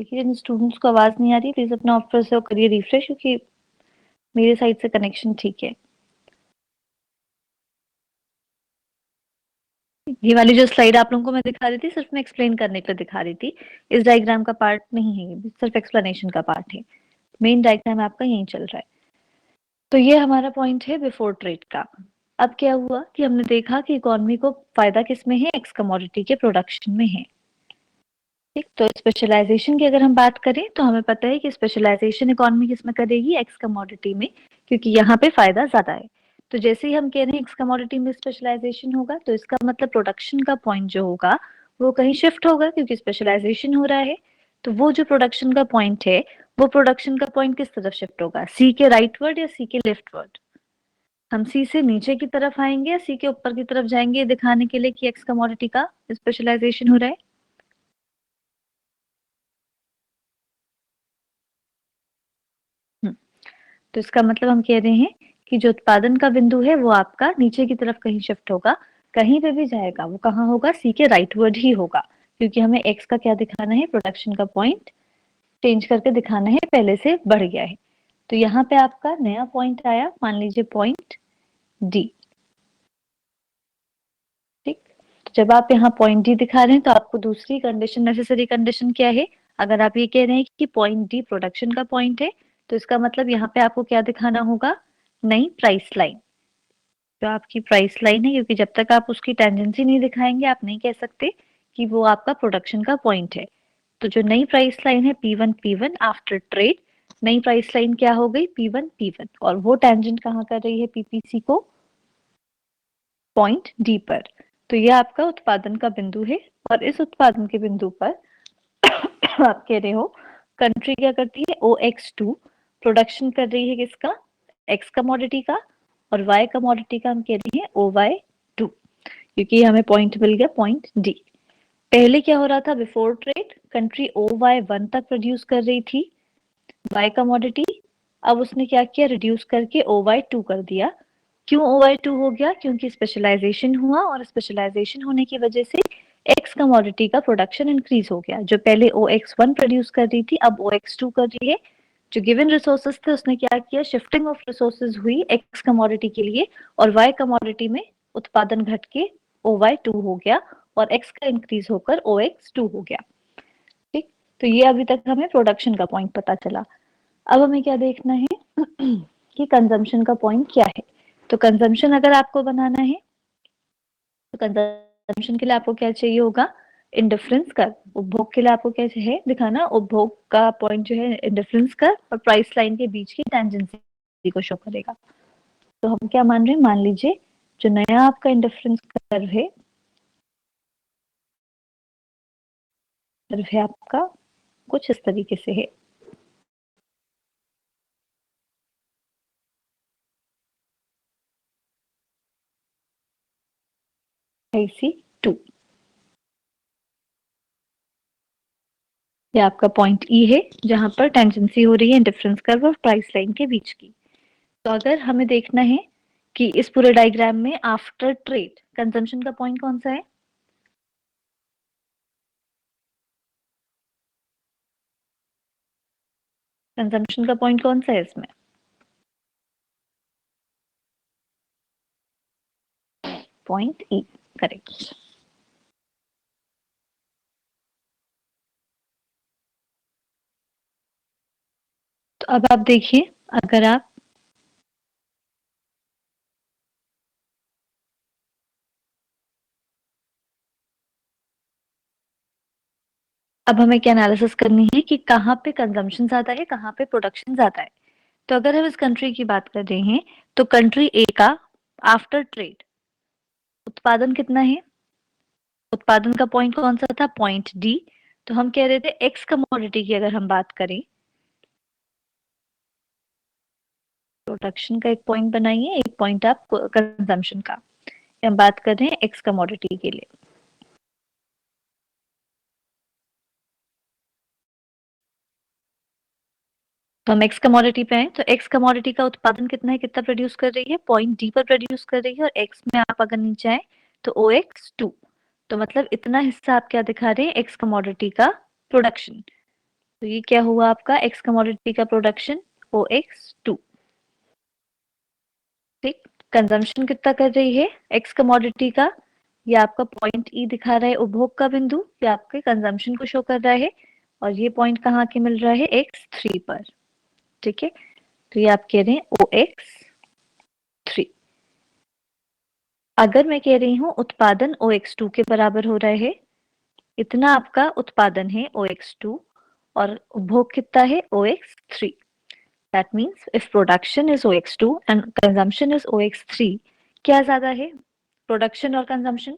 देखिए जिन स्टूडेंट्स को आवाज नहीं आ रही प्लीज अपना ऑफिस से करिए रिफ्रेश, क्योंकि मेरे साइड से कनेक्शन ठीक है। ये वाली जो स्लाइड आप लोगों को मैं दिखा रही थी सिर्फ मैं एक्सप्लेन करने के लिए दिखा रही थी, इस डायग्राम का पार्ट नहीं है, ये सिर्फ एक्सप्लेनेशन का पार्ट है। मेन डायग्राम आपका यही चल रहा है। तो ये हमारा पॉइंट है बिफोर ट्रेड का। अब क्या हुआ कि हमने देखा कि इकोनॉमी को फायदा किसमें है, एक्स कमोडिटी के प्रोडक्शन में है। ठीक, तो स्पेशलाइजेशन की अगर हम बात करें तो हमें पता है कि स्पेशलाइजेशन इकोनॉमी किसमें करेगी, एक्स कमोडिटी में, क्योंकि यहाँ पे फायदा ज्यादा है। तो जैसे ही हम कह रहे हैं एक्स कमोडिटी में स्पेशलाइजेशन होगा तो इसका मतलब प्रोडक्शन का पॉइंट जो होगा वो कहीं शिफ्ट होगा, क्योंकि स्पेशलाइजेशन हो रहा है। तो वो जो प्रोडक्शन का पॉइंट है वो प्रोडक्शन का पॉइंट किस तरफ शिफ्ट होगा, सी के राइटवर्ड या सी के लेफ्टवर्ड। हम सी से नीचे की तरफ आएंगे या सी के ऊपर की तरफ जाएंगे दिखाने के लिए कि एक्स कमोडिटी का स्पेशलाइजेशन हो रहा है। तो इसका मतलब हम कह रहे हैं कि जो उत्पादन का बिंदु है वो आपका नीचे की तरफ कहीं शिफ्ट होगा, कहीं पे भी जाएगा वो कहाँ होगा, सी के राइटवर्ड ही होगा, क्योंकि हमें एक्स का क्या दिखाना है, प्रोडक्शन का पॉइंट चेंज करके दिखाना है, पहले से बढ़ गया है। तो यहाँ पे आपका नया पॉइंट आया, मान लीजिए पॉइंट डी। ठीक, तो जब आप यहाँ पॉइंट डी दिखा रहे हैं तो आपको दूसरी कंडीशन, नेसेसरी कंडीशन क्या है, अगर आप ये कह रहे हैं कि पॉइंट डी प्रोडक्शन का पॉइंट है तो इसका मतलब यहाँ पे आपको क्या दिखाना होगा, नई प्राइस लाइन। जो आपकी प्राइस लाइन है, क्योंकि जब तक आप उसकी टेंडेंसी नहीं दिखाएंगे आप नहीं कह सकते कि वो आपका प्रोडक्शन का पॉइंट है। तो जो नई प्राइस लाइन है P1 आफ्टर ट्रेड, नई प्राइस लाइन क्या हो गई, P1, और वो टेंजेंट कहाँ कर रही है, PPC को पॉइंट डी पर। तो ये आपका उत्पादन का बिंदु है, और इस उत्पादन के बिंदु पर आप कह रहे हो कंट्री क्या करती है, OX2 प्रोडक्शन कर रही है किसका, एक्स कमोडिटी का, और वाई कमोडिटी का हम कह रहे हैं OY2, क्योंकि हमें पॉइंट मिल गया पॉइंट डी। पहले क्या हो रहा था, बिफोर ट्रेड कंट्री OY1 तक प्रोड्यूस कर रही थी वाई कमोडिटी, अब उसने क्या किया, रिड्यूस करके OY2 कर दिया। क्यों OY2 हो गया, क्योंकि स्पेशलाइजेशन हुआ, और स्पेशलाइजेशन होने की वजह से एक्स कमोडिटी का प्रोडक्शन इंक्रीज हो गया। जो पहले OX1 प्रोड्यूस कर रही थी अब OX2 कर रही है। जो गिवन रिसोर्सेज थे उसने क्या किया, शिफ्टिंग ऑफ रिसोर्सेज हुई एक्स कमोडिटी के लिए, और वाई कमोडिटी में उत्पादन घट के OY2 हो गया, और एक्स का इंक्रीज होकर OX2 हो गया। ठीक, तो ये अभी तक हमें प्रोडक्शन का पॉइंट पता चला। अब हमें क्या देखना है कि कंजम्पशन का पॉइंट क्या है। तो कंजम्पशन अगर आपको बनाना है तो कंजम्पशन के लिए आपको क्या चाहिए होगा, इंडिफरेंस कर्व। उपभोग के लिए आपको क्या चाहिए दिखाना, उपभोग का पॉइंट जो है इंडिफरेंस कर्व और प्राइस लाइन के बीच की टेंजेंसी को शो करेगा। तो हम क्या मान रहे हैं, मान लीजिए जो नया आपका इंडिफरेंस कर्व है आपका कुछ इस तरीके से है। IC2 ये आपका पॉइंट ई है, जहां पर टेंजेंसी हो रही है डिफरेंस कर्व और प्राइस लाइन के बीच की। तो अगर हमें देखना है कि इस पूरे डायग्राम में आफ्टर ट्रेड कंजम्पशन का पॉइंट कौन सा है, कंजम्पशन का पॉइंट कौन सा है इसमें, पॉइंट ई, करेक्ट। तो अब आप देखिए, अगर आप अब हमें क्या एनालिसिस करनी है कि कहाँ पे कंजम्पशन ज्यादा है, कहाँ पे प्रोडक्शन ज्यादा है। तो अगर हम इस कंट्री की बात कर रहे हैं तो कंट्री ए का आफ्टर ट्रेड उत्पादन कितना है, उत्पादन का पॉइंट कौन सा था, पॉइंट डी। तो हम कह रहे थे एक्स कमोडिटी की अगर हम बात करें, प्रोडक्शन का एक पॉइंट बनाइए, एक पॉइंट आप कंजम्पशन का, हम बात कर रहे हैं एक्स कमोडिटी के लिए। तो हम एक्स कमोडिटी पे आए, तो एक्स कमोडिटी का उत्पादन कितना है, कितना प्रोड्यूस कर रही है, पॉइंट डी पर प्रोड्यूस कर रही है, और एक्स में आप अगर नीचे आए तो OX2, तो मतलब इतना हिस्सा आप क्या दिखा रहे हैं, एक्स कमोडिटी का प्रोडक्शन। तो ये क्या हुआ आपका एक्स कमोडिटी का प्रोडक्शन OX2। ठीक, कंजम्पशन कितना कर रही है एक्स कमोडिटी का, ये आपका पॉइंट ई दिखा रहा है उपभोग का बिंदु, ये आपके कंजम्पशन को शो कर रहा है, और ये पॉइंट कहाँ के मिल रहा है X3 पर। ठीक है, तो ये आप कह रहे हैं OX3। अगर मैं कह रही हूँ उत्पादन OX2 के बराबर हो रहा है, इतना आपका उत्पादन है OX2 और उपभोग कितना है OX3। That means if production is OX2 and consumption is OX3, क्या ज्यादा है प्रोडक्शन और कंजम्पशन?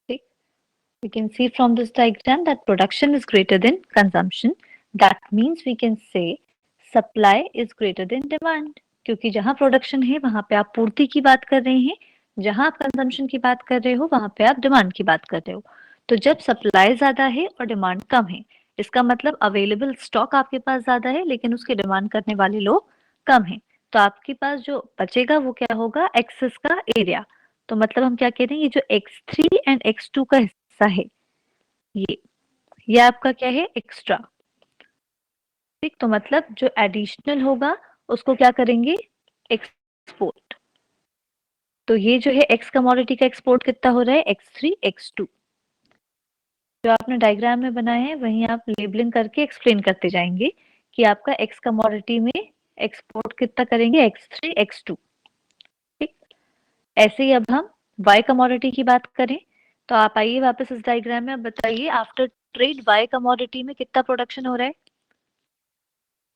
ठीक, we can see from this diagram that production is greater than consumption. That means we can say supply is greater than demand, क्योंकि जहां production है वहां पे आप पूर्ति की बात कर रहे हैं, जहां आप कंजम्पशन की बात कर रहे हो वहां पे आप डिमांड की बात कर रहे हो। तो जब सप्लाई ज्यादा है और डिमांड कम है, इसका मतलब अवेलेबल स्टॉक आपके पास ज्यादा है लेकिन उसकी डिमांड करने वाले लोग कम है। तो आपके पास जो बचेगा वो क्या होगा, एक्सेस का एरिया। तो मतलब हम क्या कह रहे हैं, ये जो X3 एंड X2 का हिस्सा है, ये ये आपका क्या है, एक्स्ट्रा। ठीक, तो मतलब जो एडिशनल होगा उसको क्या करेंगे, एक्सपोर्ट। तो ये जो है एक्स कमोडिटी का एक्सपोर्ट कितना हो रहा है, X3 X2। जो आपने डायग्राम में बनाए हैं वहीं आप लेबलिंग करके एक्सप्लेन करते जाएंगे कि आपका एक्स कमोडिटी में एक्सपोर्ट कितना करेंगे, X3 X2। ठीक, ऐसे ही अब हम वाई कमोडिटी की बात करें, तो आप आइए वापस इस डायग्राम में, अब बताइए आफ्टर ट्रेड वाई कमोडिटी में कितना प्रोडक्शन हो रहा है।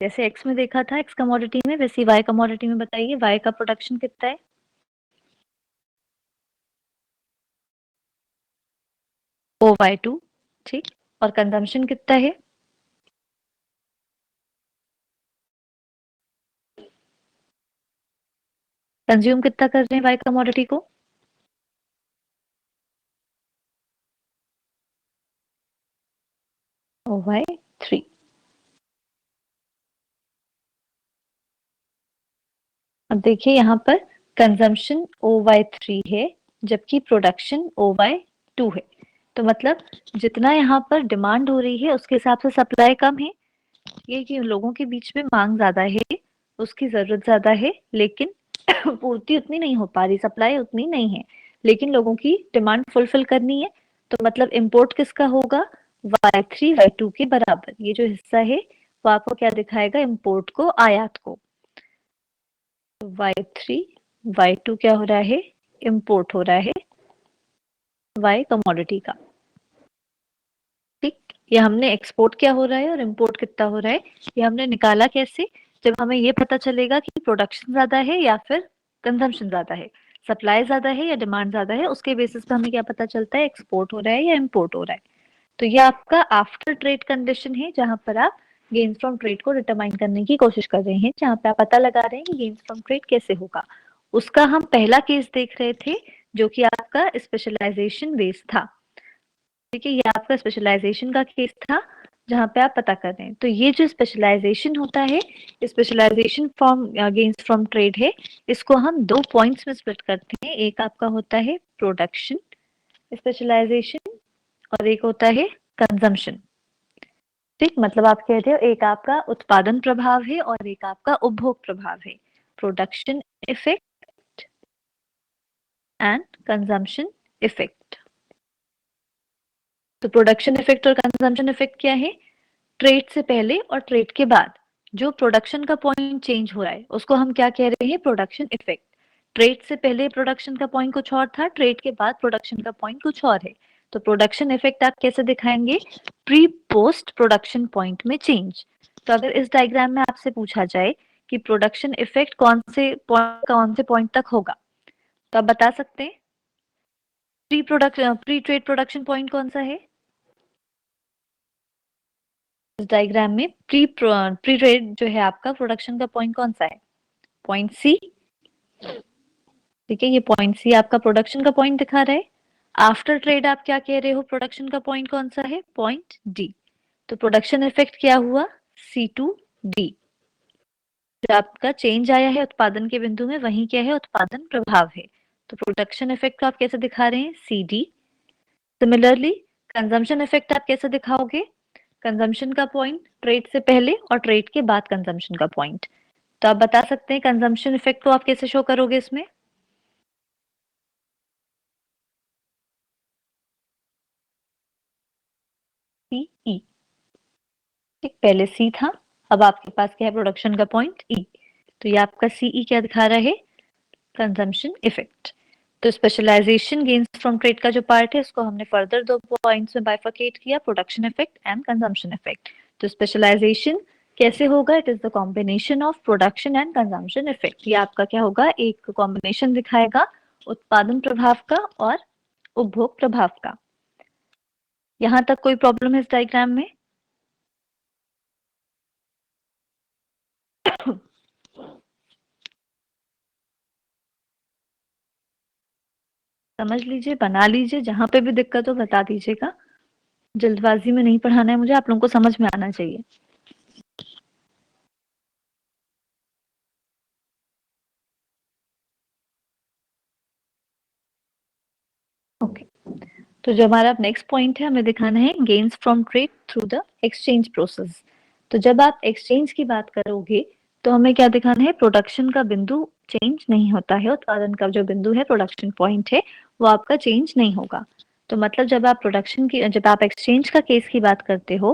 जैसे एक्स में देखा था एक्स कमोडिटी में, वैसे वाई कमोडिटी में बताइए वाई का प्रोडक्शन कितना है। OY2। ठीक, और कंजम्पशन कितना है, कंज्यूम कितना कर रहे हैं वाई कमोडिटी को। OY3। अब देखिए यहाँ पर कंजम्पशन OY3 है जबकि प्रोडक्शन OY2 है। तो मतलब जितना यहाँ पर डिमांड हो रही है उसके हिसाब से सप्लाई कम है। ये कि लोगों के बीच में मांग ज्यादा है, उसकी जरूरत ज्यादा है, लेकिन पूर्ति उतनी नहीं हो पा रही, सप्लाई उतनी नहीं है, लेकिन लोगों की डिमांड फुलफिल करनी है। तो मतलब इम्पोर्ट किसका होगा, Y3 Y2 के बराबर। ये जो हिस्सा है वो आपको क्या दिखाएगा, इम्पोर्ट को, आयात को। तो Y3 Y2 क्या हो रहा है, इम्पोर्ट हो रहा है वाई कमोडिटी का। ठीक, ये हमने एक्सपोर्ट क्या हो रहा है और इम्पोर्ट कितना हो रहा है, ये हमने निकाला कैसे, जब हमें ये पता चलेगा कि प्रोडक्शन ज्यादा है या फिर कंजम्पशन ज्यादा है, सप्लाई ज्यादा है या डिमांड ज्यादा है, उसके बेसिस पे हमें क्या पता चलता है, एक्सपोर्ट हो रहा है या इम्पोर्ट हो रहा है। तो ये आपका आफ्टर ट्रेड कंडीशन है जहां पर आप गेन्स फ्रॉम ट्रेड को डिटरमाइन करने की कोशिश कर रहे हैं, जहां पे आप पता लगा रहे हैं कि गेन्स फ्रॉम ट्रेड कैसे होगा। उसका हम पहला केस देख रहे थे जो कि आपका स्पेशलाइजेशन बेस था। ठीक है, ये आपका स्पेशलाइजेशन का केस था जहां पे आप पता कर रहे हैं। तो ये जो स्पेशलाइजेशन होता है, specialisation from gains from trade है, इसको हम दो पॉइंट्स में स्प्लिट करते हैं। एक आपका होता है प्रोडक्शन स्पेशलाइजेशन और एक होता है कंजम्पशन। ठीक, मतलब आप कह रहे हो एक आपका उत्पादन प्रभाव है और एक आपका उपभोग प्रभाव है, production effect and consumption effect. तो प्रोडक्शन इफेक्ट और कंजम्पशन इफेक्ट क्या है, ट्रेड से पहले और ट्रेड के बाद जो प्रोडक्शन का पॉइंट चेंज हो रहा है उसको हम क्या कह रहे हैं, प्रोडक्शन इफेक्ट। ट्रेड से पहले प्रोडक्शन का पॉइंट कुछ और था, ट्रेड के बाद प्रोडक्शन का पॉइंट कुछ और है। तो प्रोडक्शन इफेक्ट आप कैसे दिखाएंगे, प्री पोस्ट प्रोडक्शन पॉइंट में चेंज। तो अगर इस डायग्राम में आपसे पूछा जाए कि प्रोडक्शन इफेक्ट कौन से पॉइंट तक होगा, तो आप बता सकते हैं प्री ट्रेड प्रोडक्शन पॉइंट कौन सा है। इस डायग्राम में प्री ट्रेड जो है आपका प्रोडक्शन का पॉइंट कौन सा है, पॉइंट सी। ठीक है, ये पॉइंट सी आपका प्रोडक्शन का पॉइंट दिखा रहा है। आफ्टर ट्रेड आप क्या कह रहे हो, प्रोडक्शन का पॉइंट कौन सा है, पॉइंट डी। तो प्रोडक्शन इफेक्ट क्या हुआ, C2D। जो आपका चेंज आया है उत्पादन के बिंदु में वही क्या है, उत्पादन प्रभाव है। तो प्रोडक्शन इफेक्ट को आप कैसे दिखा रहे हैं, CD। सिमिलरली कंजम्पशन इफेक्ट आप कैसे दिखाओगे, कंजम्पशन का पॉइंट ट्रेड से पहले और ट्रेड के बाद कंजम्पशन का पॉइंट। तो आप बता सकते हैं कंजम्पशन इफेक्ट को आप कैसे शो करोगे इसमें, CE। ठीक, पहले C था, अब आपके पास क्या है, प्रोडक्शन का पॉइंट E। तो ये आपका CE क्या दिखा रहा है, कंजम्पशन इफेक्ट। तो स्पेशलाइजेशन गेन्स फ्रॉम ट्रेड का जो पार्ट है उसको हमने फर्दर दो पॉइंट्स में बाइफरकेट किया, production effect and consumption effect. तो स्पेशलाइजेशन कैसे होगा, it is the combination of production and consumption effect. ये आपका क्या होगा, एक कॉम्बिनेशन दिखाएगा उत्पादन प्रभाव का और उपभोग प्रभाव का। यहाँ तक कोई प्रॉब्लम है इस डायग्राम में? समझ लीजिए, बना लीजिए, जहां पे भी दिक्कत हो बता दीजिएगा। जल्दबाजी में नहीं पढ़ाना है मुझे, आप लोगों को समझ में आना चाहिए। ओके, तो जो हमारा नेक्स्ट पॉइंट है, हमें दिखाना है gains from trade through the exchange process. तो जब आप एक्सचेंज की बात करोगे तो हमें क्या दिखाना है, प्रोडक्शन का बिंदु चेंज नहीं होता है, उत्पादन का जो बिंदु है, प्रोडक्शन पॉइंट है, वो आपका चेंज नहीं होगा। तो मतलब जब आप एक्सचेंज का केस की बात करते हो,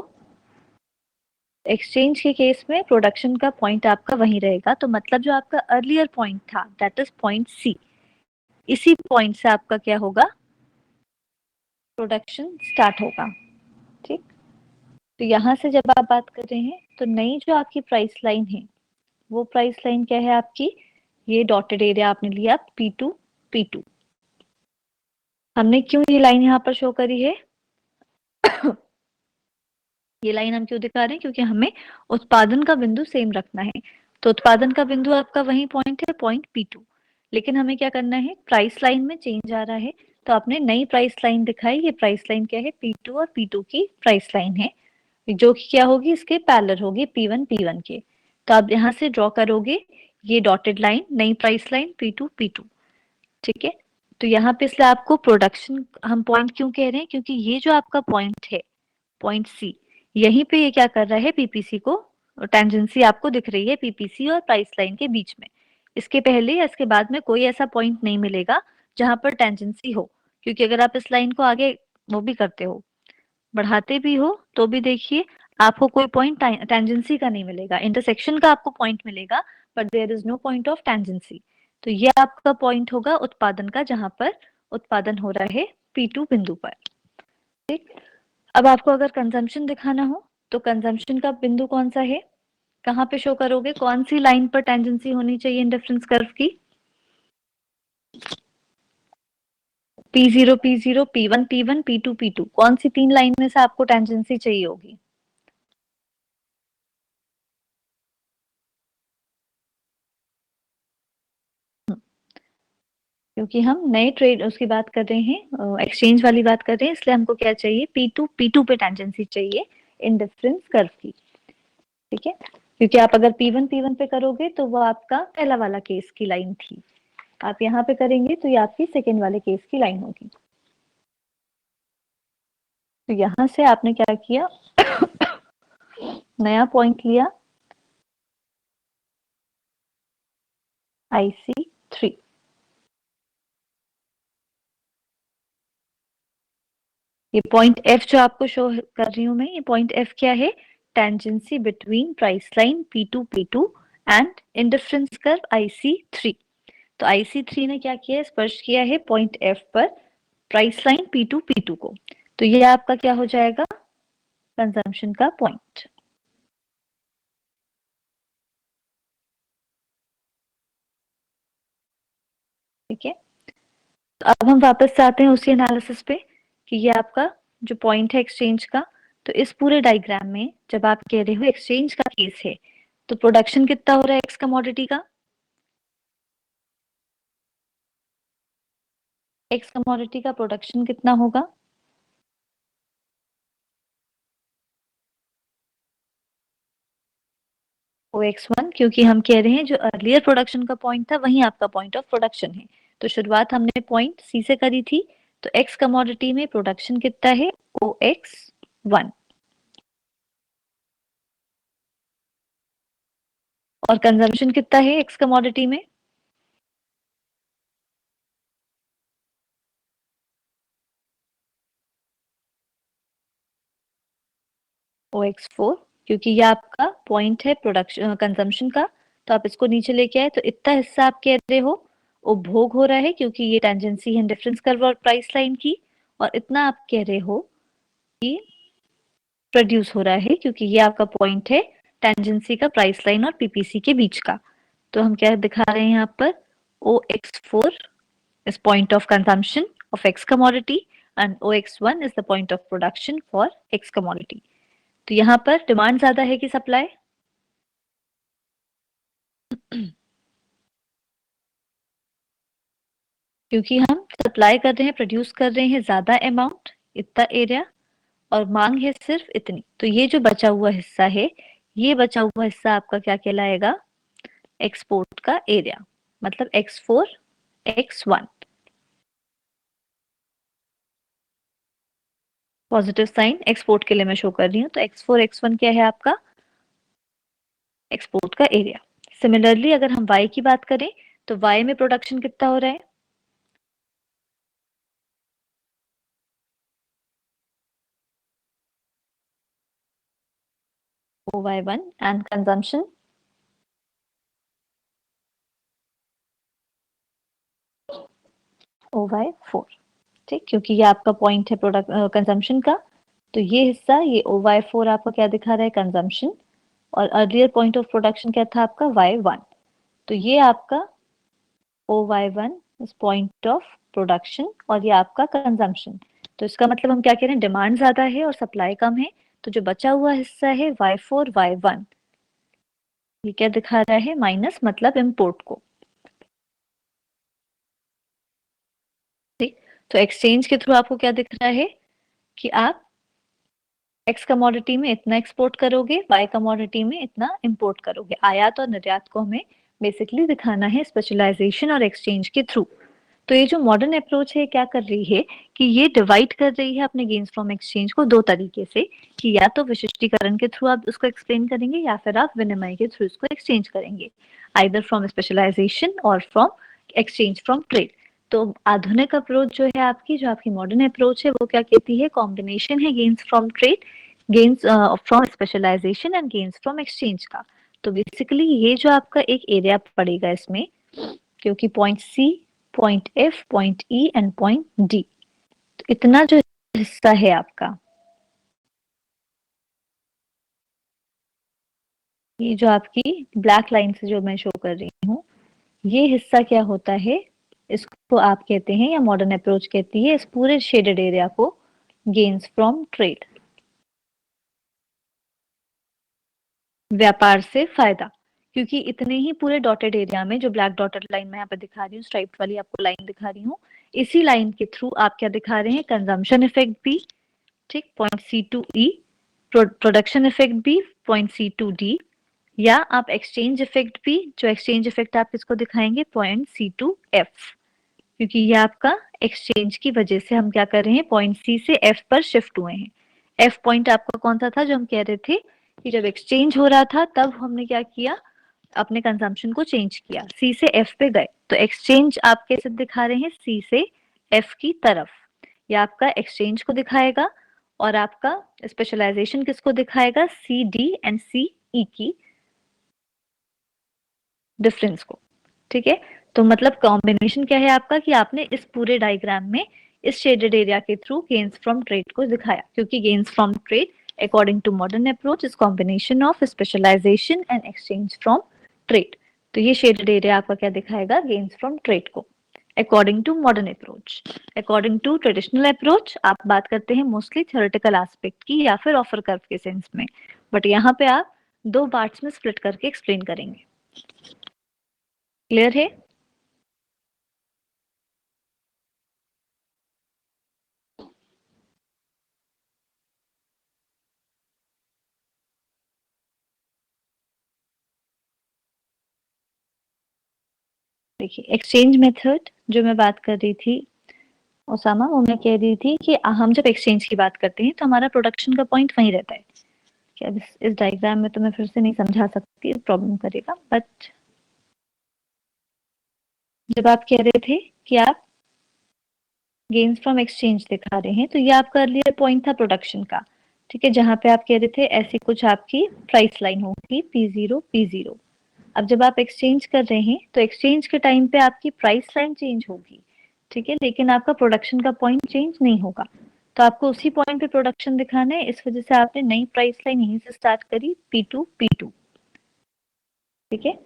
एक्सचेंज के केस में प्रोडक्शन का पॉइंट आपका वही रहेगा। तो मतलब जो आपका अर्लियर पॉइंट था, दैट इज पॉइंट C, इसी पॉइंट से आपका क्या होगा, प्रोडक्शन स्टार्ट होगा। ठीक, तो यहाँ से जब आप बात कर रहे हैं तो नई जो आपकी प्राइस लाइन है, वो प्राइस लाइन क्या है आपकी, ये डॉटेड एरिया आपने लिया P2 P2। हमने क्यों ये लाइन यहाँ पर शो करी है, ये लाइन हम क्यों दिखा रहे हैं, क्योंकि हमें उत्पादन का बिंदु सेम रखना है। तो उत्पादन का बिंदु आपका वही पॉइंट है, पॉइंट P2। लेकिन हमें क्या करना है, प्राइस लाइन में चेंज आ रहा है, तो आपने नई प्राइस लाइन दिखाई। ये प्राइस लाइन क्या है, P2 और P2 की प्राइस लाइन है, जो कि क्या होगी, इसके पैरेलल होगी P1 P1 के। तो आप यहाँ से ड्रॉ करोगे ये डॉटेड लाइन, नई प्राइस लाइन P2 P2। ठीक है, तो यहाँ पे इसलिए आपको प्रोडक्शन हम पॉइंट क्यों कह रहे हैं, क्योंकि ये जो आपका पॉइंट है, पॉइंट C, यहीं पे ये क्या कर रहा है, पीपीसी को, टेंजेंसी आपको दिख रही है पीपीसी और प्राइस लाइन के बीच में। इसके पहले या इसके बाद में कोई ऐसा पॉइंट नहीं मिलेगा जहां पर टेंजेंसी हो, क्योंकि अगर आप इस लाइन को आगे वो भी करते हो, बढ़ाते भी हो, तो भी देखिए आपको कोई पॉइंट टेंजेंसी का नहीं मिलेगा, इंटरसेक्शन का आपको पॉइंट मिलेगा, but there is no point of tangency. तो ये आपका पॉइंट होगा उत्पादन का, जहां पर उत्पादन हो रहा है P2 बिंदु पर। ठीक, अब आपको अगर कंजम्पशन दिखाना हो तो कंजम्पशन का बिंदु कौन सा है, कहाँ पे शो करोगे, कौन सी लाइन पर टेंजेंसी होनी चाहिए इंडिफरेंस कर्व की, P0 P0 P1 P1 P2 P2, कौन सी तीन लाइन में से आपको टेंजेंसी चाहिए होगी? क्योंकि हम नए ट्रेड उसकी बात कर रहे हैं, एक्सचेंज वाली बात कर रहे हैं, इसलिए हमको क्या चाहिए, P2 P2 पे टेंजेंसी चाहिए इंडिफरेंस कर्व की। ठीक है, क्योंकि आप अगर P1 P1 पे करोगे तो वो आपका पहला वाला केस की लाइन थी, आप यहाँ पे करेंगे तो ये आपकी सेकेंड वाले केस की लाइन होगी। तो यहाँ से आपने क्या किया, नया पॉइंट लिया IC3। ये पॉइंट F जो आपको शो कर रही हूं मैं, ये पॉइंट F क्या है, tangency between price line P2 P2 and indifference curve IC3। तो IC3 ने क्या किया, स्पर्श किया है पॉइंट F पर प्राइस लाइन P2 P2 को। तो ये आपका क्या हो जाएगा, कंजम्पशन का पॉइंट। ठीक है, तो अब हम वापस से आते हैं उसी एनालिसिस पे कि ये आपका जो पॉइंट है एक्सचेंज का, तो इस पूरे डायग्राम में जब आप कह रहे हो एक्सचेंज का केस है, तो प्रोडक्शन कितना हो रहा है एक्स कमोडिटी का, एक्स कमोडिटी का प्रोडक्शन कितना होगा, OX1, क्योंकि हम कह रहे हैं जो अर्लियर प्रोडक्शन का पॉइंट था वही आपका पॉइंट ऑफ प्रोडक्शन है। तो शुरुआत हमने पॉइंट सी से करी थी, तो एक्स कमोडिटी में प्रोडक्शन कितना है, OX1, और कंजम्पशन कितना है एक्स कमोडिटी में, OX4, क्योंकि ये आपका पॉइंट है प्रोडक्शन कंजम्पशन का। तो आप इसको नीचे लेके आए, तो इतना हिस्सा आप कह रहे हो उपभोग हो रहा है, क्योंकि ये टेंजेंसी है डिफरेंस कर्व और प्राइस लाइन की, और इतना आप कह रहे हो कि प्रोड्यूस हो रहा है, क्योंकि ये आपका पॉइंट है टेंजेंसी का प्राइस लाइन और पीपीसी के बीच का। तो हम क्या दिखा रहे हैं यहाँ पर, OX4 is point of consumption of X commodity and OX1 is the point of production for X commodity. तो यहाँ पर डिमांड ज्यादा है कि सप्लाई, क्योंकि हम सप्लाई कर रहे हैं, प्रोड्यूस कर रहे हैं ज्यादा अमाउंट, इतना एरिया, और मांग है सिर्फ इतनी। तो ये जो बचा हुआ हिस्सा है, ये बचा हुआ हिस्सा आपका क्या कहलाएगा, एक्सपोर्ट का एरिया, मतलब X4 X1। Positive sign export के लिए मैं शो कर रही हूँ, तो X4 X1 क्या है आपका, एक्सपोर्ट का एरिया। सिमिलरली अगर हम Y की बात करें, तो Y में प्रोडक्शन कितना हो रहा है, OY1, एंड कंजम्पशन OY4। ठीक, क्योंकि ये आपका पॉइंट है प्रोडक्ट कंजम्पशन का, तो ये हिस्सा, ये OY4 आपका क्या दिखा रहा है, कंजम्पशन, और अर्लियर पॉइंट ऑफ प्रोडक्शन क्या था आपका, Y1। तो ये आपका OY1 is point of production, और ये आपका कंजम्पशन। तो इसका मतलब हम क्या कह रहे हैं, डिमांड ज्यादा है और सप्लाई कम है, तो जो बचा हुआ हिस्सा है Y4 Y1, ये क्या दिखा रहा है, माइनस, मतलब इम्पोर्ट को। ठीक, तो एक्सचेंज के थ्रू आपको क्या दिख रहा है कि आप एक्स कमोडिटी में इतना एक्सपोर्ट करोगे, वाई कमोडिटी में इतना इंपोर्ट करोगे। आयात और निर्यात को हमें बेसिकली दिखाना है स्पेशलाइजेशन और एक्सचेंज के थ्रू। तो ये जो मॉडर्न अप्रोच है क्या कर रही है कि ये डिवाइड कर रही है अपने गेन्स फ्रॉम एक्सचेंज को दो तरीके से, कि या तो विशिष्टीकरण के थ्रू आप उसको एक्सप्लेन करेंगे, या फिर आप विनिमय के थ्रू इसको एक्सचेंज करेंगे, आइदर फ्रॉम स्पेशलाइजेशन और फ्रॉम एक्सचेंज फ्रॉम ट्रेड। तो आधुनिक अप्रोच जो है आपकी, जो आपकी मॉडर्न अप्रोच है, वो क्या कहती है, कॉम्बिनेशन है gains from trade, gains from specialisation and gains from exchange का। तो बेसिकली ये जो आपका एक एरिया पड़ेगा इसमें, क्योंकि point C, point F, point E and point D, तो इतना जो हिस्सा है आपका, ये जो आपकी ब्लैक लाइन से जो मैं शो कर रही हूँ, ये हिस्सा क्या होता है, इसको आप कहते हैं, या मॉडर्न अप्रोच कहती है इस पूरे शेडेड एरिया को, गेन्स फ्रॉम ट्रेड, व्यापार से फायदा। क्योंकि इतने ही पूरे डॉटेड एरिया में, जो ब्लैक डॉटेड लाइन मैं यहाँ पे दिखा रही हूँ, स्ट्राइप वाली आपको लाइन दिखा रही हूँ, इसी लाइन के थ्रू आप क्या दिखा रहे हैं, कंजम्पशन इफेक्ट भी, ठीक, पॉइंट C2E, प्रोडक्शन इफेक्ट भी पॉइंट C2D, या आप एक्सचेंज इफेक्ट भी, जो एक्सचेंज इफेक्ट आप इसको दिखाएंगे पॉइंट C2F, क्योंकि ये आपका एक्सचेंज की वजह से हम क्या कर रहे हैं, पॉइंट C से F पर शिफ्ट हुए हैं। F पॉइंट आपका कौन सा था, जो हम कह रहे थे कि जब एक्सचेंज हो रहा था तब हमने क्या किया, अपने कंजम्पशन को चेंज किया, C से F पे गए। तो एक्सचेंज आप कैसे दिखा रहे हैं, C से F की तरफ, या आपका एक्सचेंज को दिखाएगा, और आपका स्पेशलाइजेशन किसको दिखाएगा, CD एंड CE की डिफरेंस को। ठीक है, तो मतलब कॉम्बिनेशन क्या है आपका, कि आपने इस पूरे डायग्राम में इस शेडेड एरिया के थ्रू गेन्स फ्रॉम ट्रेड को दिखाया, क्योंकि gains from trade according to modern approach is combination of specialisation and exchange from trade. तो ये शेडेड एरिया आपका क्या दिखाएगा, गेन्स फ्रॉम ट्रेड को, according to modern approach. According to traditional approach आप बात करते हैं मोस्टली थ्योरेटिकल एस्पेक्ट की, या फिर ऑफर कर्व के सेंस में, बट यहाँ पे आप दो पार्ट्स में स्प्लिट करके एक्सप्लेन करेंगे। क्लियर है? देखिए एक्सचेंज मेथड जो मैं बात कर रही थी ओसामा, वो मैं कह रही थी कि हम जब एक्सचेंज की बात करते हैं तो हमारा प्रोडक्शन का पॉइंट वहीं रहता है। क्या इस डायग्राम में तो मैं फिर से नहीं समझा सकती, प्रॉब्लम करेगा, बट जब आप कह रहे थे कि आप गेन्स फ्रॉम एक्सचेंज दिखा रहे हैं, तो ये आपका अर्लियर पॉइंट था प्रोडक्शन का, ठीक है, जहां पे आप कह रहे थे ऐसी कुछ आपकी प्राइस लाइन होगी P0 अब जब आप एक्सचेंज कर रहे हैं तो एक्सचेंज के टाइम पे आपकी प्राइस लाइन चेंज होगी, ठीक है, लेकिन आपका प्रोडक्शन का पॉइंट चेंज नहीं होगा। तो आपको उसी पॉइंट पे प्रोडक्शन दिखाना है, इस वजह से आपने नई प्राइस लाइन यहीं से स्टार्ट करी P2, ठीक है,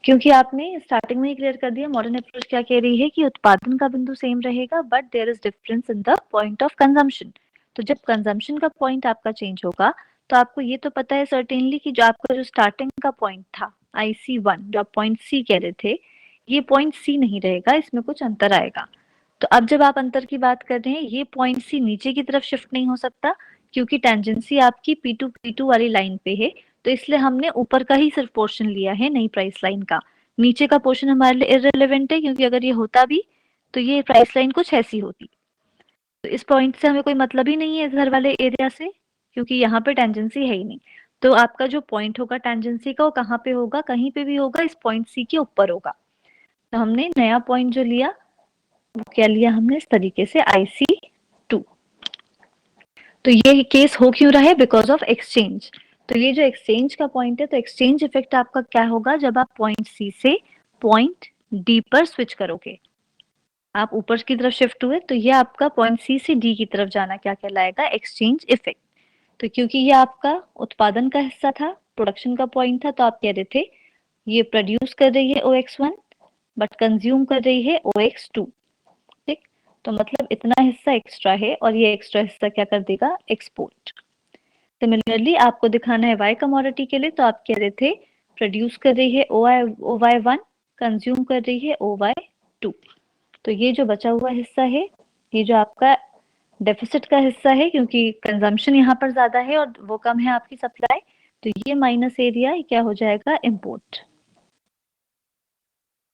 क्योंकि आपने स्टार्टिंग में ही क्लियर कर दिया मॉडर्न अप्रोच क्या कह रही है कि उत्पादन का बिंदु सेम रहेगा but there is difference in the point of consumption. तो जब कंजम्पशन का पॉइंट आपका चेंज होगा तो आपको ये तो पता है सर्टेनली कि जो आपका जो स्टार्टिंग का पॉइंट था IC1 जो आप पॉइंट सी कह रहे थे, ये पॉइंट सी नहीं रहेगा, इसमें कुछ अंतर आएगा। तो अब जब आप अंतर की बात कर रहे हैं, ये पॉइंट सी नीचे की तरफ शिफ्ट नहीं हो सकता क्योंकि टेंजेंसी आपकी P2 वाली लाइन पे है, तो इसलिए हमने ऊपर का ही सिर्फ पोर्शन लिया है नई प्राइस लाइन का। नीचे का पोर्शन हमारे लिए इररिलेवेंट है क्योंकि अगर ये होता भी तो ये प्राइस लाइन कुछ ऐसी होती। तो इस पॉइंट से हमें कोई मतलब ही नहीं है इधर वाले एरिया से, क्योंकि यहाँ पे टेंजेंसी है ही नहीं। तो आपका जो पॉइंट होगा टेंजेंसी का वो कहाँ पे होगा, कहीं पे भी होगा, इस पॉइंट सी के ऊपर होगा। तो हमने नया पॉइंट जो लिया वो क्या लिया हमने इस तरीके से IC2। तो ये केस हो क्यों रहा है, बिकॉज ऑफ एक्सचेंज। तो ये जो एक्सचेंज का पॉइंट है, तो एक्सचेंज इफेक्ट आपका क्या होगा जब आप पॉइंट सी से पॉइंट डी पर स्विच करोगे, आप ऊपर की तरफ शिफ्ट हुए तो ये आपका पॉइंट सी से डी की तरफ जाना क्या कहलाएगा, एक्सचेंज इफेक्ट। तो क्योंकि ये आपका उत्पादन का हिस्सा था, प्रोडक्शन का पॉइंट था, तो आप कह रहे थे ये प्रोड्यूस कर रही है OX1 बट कंज्यूम कर रही है OX2, ठीक, तो मतलब इतना हिस्सा एक्स्ट्रा है और ये एक्स्ट्रा हिस्सा क्या कर देगा, एक्सपोर्ट। सिमिलरली आपको दिखाना है वाई कमोडिटी के लिए, तो आप कह रहे थे प्रोड्यूस कर रही है OY1, कंज्यूम कर रही है OY2। तो ये जो बचा हुआ हिस्सा है, ये जो आपका डेफिसिट का हिस्सा है क्योंकि कंजम्पशन यहाँ पर ज्यादा है और वो कम है आपकी सप्लाई, तो ये माइनस एरिया क्या हो जाएगा, इम्पोर्ट।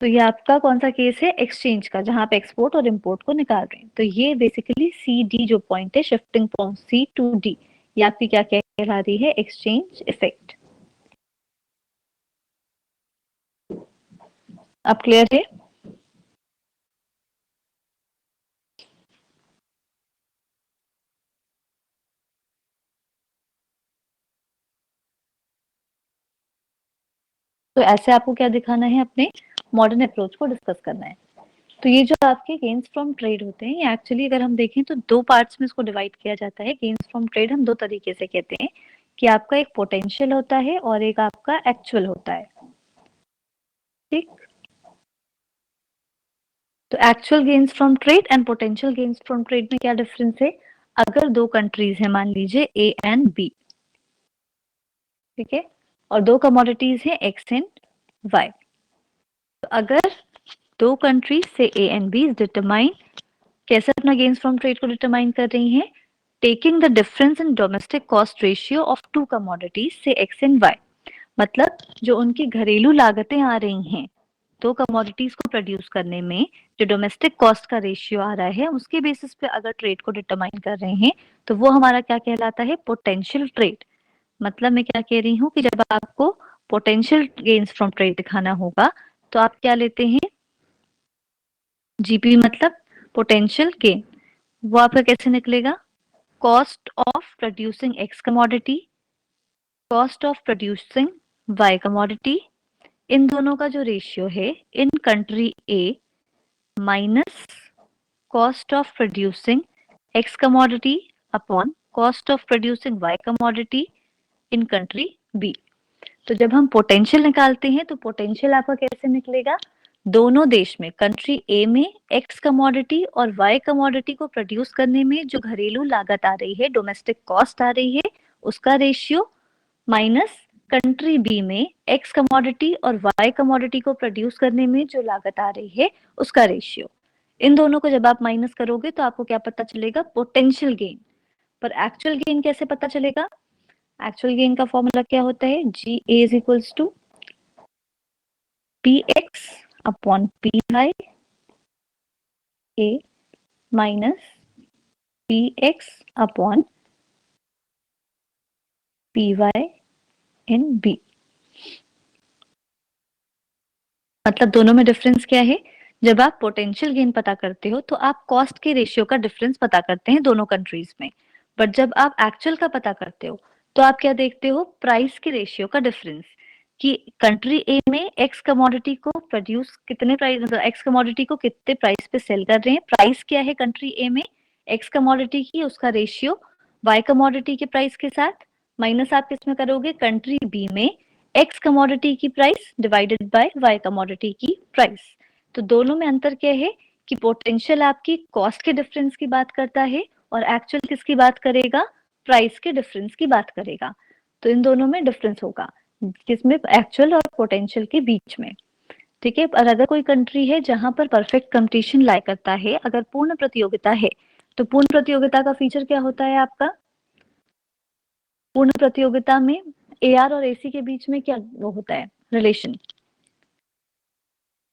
तो ये आपका कौन सा केस है, एक्सचेंज का, जहां पे एक्सपोर्ट और इम्पोर्ट को निकाल रहे हैं। तो ये बेसिकली CD जो पॉइंट है, shifting from C to D, ये आपकी क्या कहला रही है, एक्सचेंज इफेक्ट। अब क्लियर है? तो ऐसे आपको क्या दिखाना है, अपने मॉडर्न अप्रोच को डिस्कस करना है। तो ये जो आपके गेन्स फ्रॉम ट्रेड होते हैं, ये एक्चुअली अगर हम देखें तो दो पार्ट्स में इसको डिवाइड किया जाता है। गेन्स फ्रॉम ट्रेड हम दो तरीके से कहते हैं कि आपका एक पोटेंशियल होता है और एक आपका एक्चुअल होता है, ठीक। तो actual gains from trade and potential gains from trade में क्या डिफरेंस है, अगर दो कंट्रीज है, मान लीजिए A एंड B, ठीक है, और दो कमोडिटीज है X एंड Y, तो अगर दो कंट्रीज से A एंड B डिटरमाइन, कैसे अपना गेन्स फ्रॉम ट्रेड को डिटरमाइन कर रही हैं, taking the difference in domestic cost ratio of to commodities से X एंड Y, मतलब जो उनकी घरेलू लागतें आ रही हैं दो कमोडिटीज को प्रोड्यूस करने में, जो डोमेस्टिक कॉस्ट का रेशियो आ रहा है, उसके बेसिस पे अगर ट्रेड को डिटरमाइन कर रहे हैं तो वो हमारा क्या कहलाता है, पोटेंशियल ट्रेड। मतलब मैं क्या कह रही हूँ कि जब आपको पोटेंशियल गेन्स फ्रॉम ट्रेड दिखाना होगा तो आप क्या लेते हैं, GP मतलब पोटेंशियल गेन। वो आपका कैसे निकलेगा, cost of producing X commodity, cost of producing Y commodity, इन दोनों का जो रेशियो है in country A minus cost of producing X commodity upon cost of producing Y commodity in country B। तो जब हम पोटेंशियल निकालते हैं तो पोटेंशियल आपका कैसे निकलेगा, दोनों देश में, कंट्री A में X कमोडिटी और Y कमोडिटी को प्रोड्यूस करने में जो घरेलू लागत आ रही है, डोमेस्टिक कॉस्ट आ रही है, उसका रेशियो माइनस कंट्री बी में X कमोडिटी और Y कमोडिटी को प्रोड्यूस करने में जो लागत आ रही है उसका रेशियो। इन दोनों को जब आप माइनस करोगे तो आपको क्या पता चलेगा, पोटेंशियल गेन। पर एक्चुअल गेन कैसे पता चलेगा, एक्चुअल गेन का फॉर्मूला क्या होता है, GA is equals to PX upon P Y A minus P X upon P Y in B. मतलब दोनों में डिफरेंस क्या है? जब आप पोटेंशियल गेन पता करते हो तो आप कॉस्ट के रेशियो का डिफरेंस पता करते हैं दोनों कंट्रीज में, बट जब आप एक्चुअल का पता करते हो तो आप क्या देखते हो? प्राइस के रेशियो का डिफरेंस, कि कंट्री ए में एक्स कमोडिटी को प्रोड्यूस कितने प्राइस, मतलब एक्स कमोडिटी को कितने प्राइस पे सेल कर रहे हैं, प्राइस क्या है कंट्री ए में एक्स कमोडिटी की, उसका रेशियो वाई कमोडिटी के प्राइस के साथ, माइनस आप किसमें करोगे? कंट्री बी में एक्स कमोडिटी की price divided by Y commodity की प्राइस। तो दोनों में अंतर क्या है कि पोटेंशियल आपकी कॉस्ट के डिफरेंस की बात करता है और एक्चुअल किसकी बात करेगा? प्राइस के डिफरेंस की बात करेगा। तो इन दोनों में डिफरेंस होगा, किसमें? एक्चुअल और पोटेंशियल के बीच में। ठीक है। और अगर कोई कंट्री है जहां पर परफेक्ट कंपटीशन लाई करता है, अगर पूर्ण प्रतियोगिता है, तो पूर्ण प्रतियोगिता का फीचर क्या होता है आपका? पूर्ण प्रतियोगिता में एआर और एसी के बीच में क्या वो होता है रिलेशन?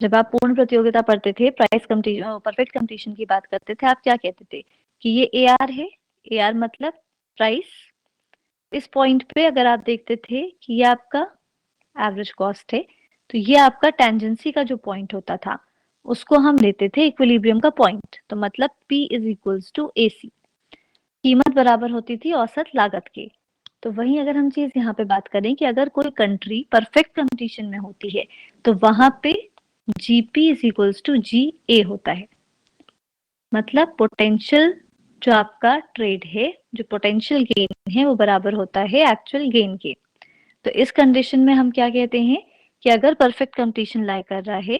जब आप पूर्ण प्रतियोगिता पढ़ते थे, प्राइस कंपटीशन, परफेक्ट कंपटीशन की बात करते थे, आप क्या कहते थे कि ये एआर है, एआर मतलब प्राइस। इस पॉइंट पे अगर आप देखते थे कि ये आपका एवरेज कॉस्ट है, तो ये आपका टेंजेंसी का जो पॉइंट होता था उसको हम लेते थे इक्विलिब्रियम का पॉइंट। तो मतलब P is equals to AC, कीमत बराबर होती थी औसत लागत के। तो वहीं अगर हम चीज यहाँ पे बात करें कि अगर कोई कंट्री परफेक्ट कंपटीशन में होती है तो वहां पे GP is equals to GA होता है। मतलब पोटेंशियल जो आपका ट्रेड है, जो पोटेंशियल गेन है, वो बराबर होता है एक्चुअल गेन के। तो इस कंडीशन में हम क्या कहते हैं कि अगर परफेक्ट कंपटीशन लाई कर रहा है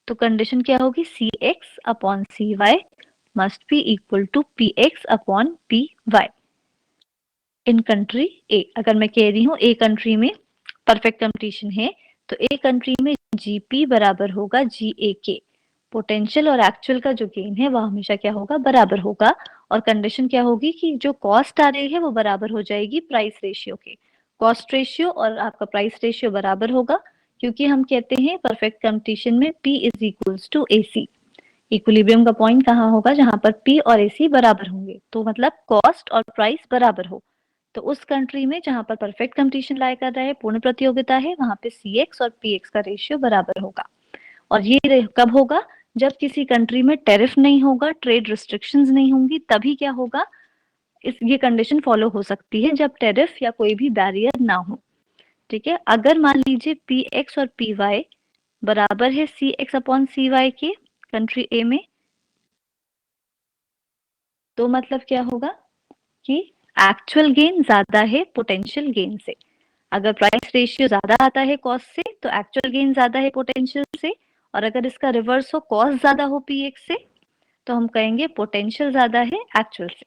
तो कंडीशन क्या होगी? CX upon CY must be equal to PX upon PY in country A. अगर मैं कह रही हूँ ए कंट्री में परफेक्ट कंपटीशन है तो ए कंट्री में GP बराबर होगा GA के। पोटेंशियल और एक्चुअल का जो गेन है वह हमेशा क्या होगा? बराबर होगा। और कंडीशन क्या होगी कि जो कॉस्ट आ रही है वो बराबर हो जाएगी प्राइस रेशियो के। कॉस्ट रेशियो और आपका प्राइस रेशियो बराबर होगा, क्योंकि हम कहते हैं परफेक्ट कंपटीशन में P is equals to AC। Equilibrium का पॉइंट कहाँ होगा? जहां पर P और AC बराबर होंगे, तो मतलब कॉस्ट और प्राइस बराबर हो। तो उस कंट्री में जहां पर परफेक्ट कंपटीशन लाई कर रहा है, पूर्ण प्रतियोगिता है, वहां पे CX और PX का रेशियो बराबर होगा। और ये कब होगा? जब किसी कंट्री में टेरिफ नहीं होगा, ट्रेड रिस्ट्रिक्शंस नहीं होंगी, तभी क्या होगा? ये कंडीशन फॉलो हो सकती है जब टेरिफ या कोई भी बैरियर ना हो। ठीक है। अगर मान लीजिए PX और PY बराबर है CX अपॉन CY के कंट्री ए में, तो मतलब क्या होगा कि एक्चुअल गेन ज्यादा है पोटेंशियल गेन से। अगर प्राइस रेशियो ज्यादा आता है कॉस्ट से तो एक्चुअल गेन ज्यादा है पोटेंशियल से, और अगर इसका रिवर्स हो, कॉस्ट ज्यादा हो PX से, तो हम कहेंगे पोटेंशियल ज्यादा है एक्चुअल से।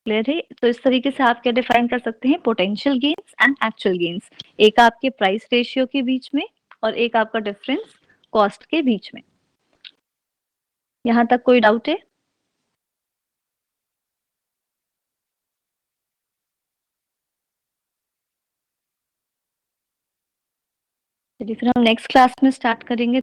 क्लियर है? तो इस तरीके से आप क्या डिफाइन कर सकते हैं? Potential gains and actual gains, एक आपके प्राइस रेशियो के बीच में और एक आपका डिफरेंस कॉस्ट के बीच में। यहाँ तक कोई डाउट है? चलिए फिर हम नेक्स्ट क्लास में स्टार्ट करेंगे।